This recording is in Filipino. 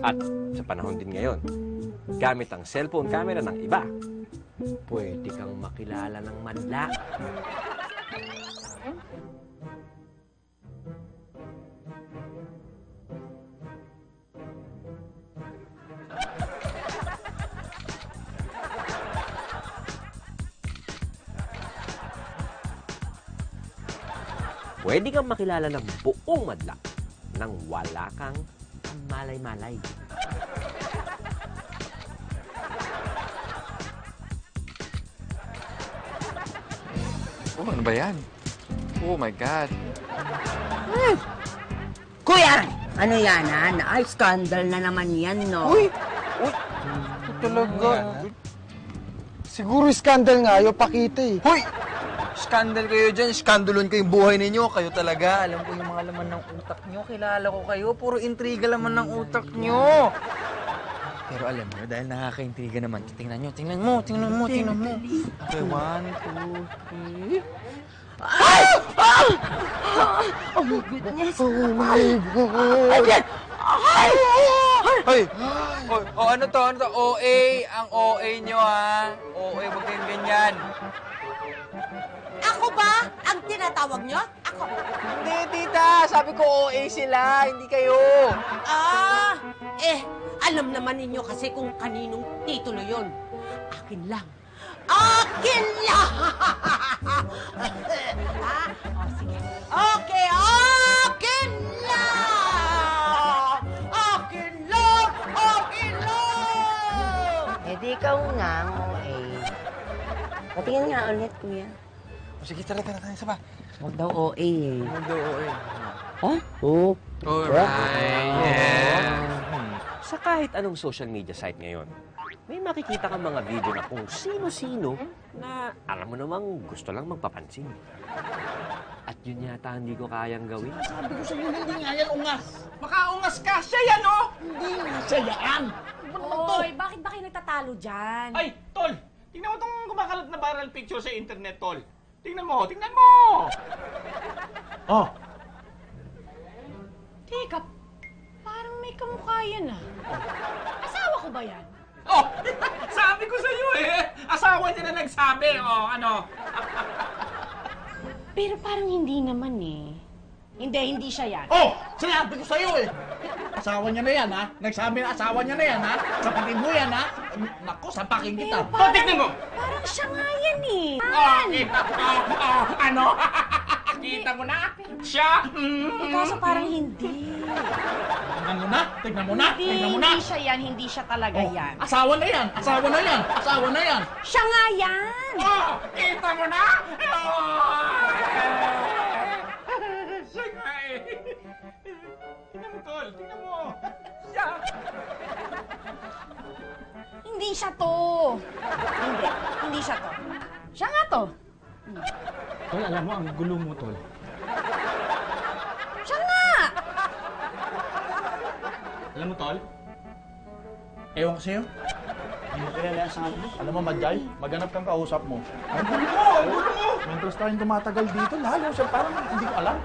At sa panahon din ngayon, gamit ang cellphone camera ng iba, pwede kang makilala ng madla. Pwede kang makilala ng buong madla nang wala kang malay-malay. Oh, ano ba yan? Oh my God. Kuya, ano yan, ha? Ay, scandal na naman yan, no? Uy! Uy! Ito talaga. Siguro skandal nga, ayaw pakita eh. Hoy! Skandal kayo dyan. Skandalon ko yung buhay ninyo. Kayo talaga. Alam ko yung mga laman ng utak nyo. Kilala ko kayo. Puro intriga laman ng utak nyo. Pero alam nyo, dahil nakaka-intriga naman, tingnan nyo, tingnan mo. Okay, 1, 2, 3. Ay! Oh my goodness! Oh my God! Ay! Ay! Hoy! Oh, ano to? OA. Ang OA nyo, ha? OA, wag kayong ganyan. Ako ba ang tinatawag nyo? Ako? Hindi, tita. Sabi ko OA sila, hindi kayo. Alam naman ninyo kasi kung kaninong titulo yon. Akin lang. Akin lang! Sige. Okay, akin lang! Akin lang! Akin lang! Eh di ikaw nga, patingin nga ulit, kuya. Sige, tara. Isa pa. Huwag daw OA eh. Huwag daw OA. Ha? Oo. Alright, yeah. Sa kahit anong social media site ngayon, may makikita kang mga video na kung sino-sino na alam mo namang gusto lang magpapansin. At yun yata hindi ko kayang gawin. Sabi ko sa inyo, hindi nga yan ungas. Makaungas ka, siya yan, oh! Hindi nga siya yan. Oy, bakit ba kayo nagtatalo dyan? Ay, tol, tingnan mo itong kumakalat na viral picture sa internet, tol. Tingnan mo. Oh. Teka, parang may kamukha yan ah. Asawa ko ba yan? Oh, sabi ko sa iyo eh. Asawa niya na nagsabi, oh, ano. Pero parang hindi naman eh. Hindi siya yan. Oh, sinabi ko sa iyo eh. Asawa niya na yan, ha? Nagsabi na asawa niya na yan, ha? Sapatin mo yan, ha? Naku, sapakin kita. Pero Tignan mo. Parang siya nga yan eh. Oh, kita. Ano? Kita mo na? Siya? Kaso parang hindi. Tignan mo na. Hindi siya yan, hindi siya talaga yan. Asawa na yan. Siya nga yan! Oh, kita mo na? Siya nga eh. Tingnan mo, tol. Tingnan mo. Siya. Hindi siya to. Hindi siya to. Siya nga to. Tol, alam mo, ang gulo mo, tol. Siya nga! Alam mo, tol? Ewan ko sa'yo. Hindi mo kaya sa akin. Alam mo, Madjay, maghanap kang kausap mo. Ang gulo mo! Mientras tayong tumatagal dito, lalo siya parang hindi ko alam.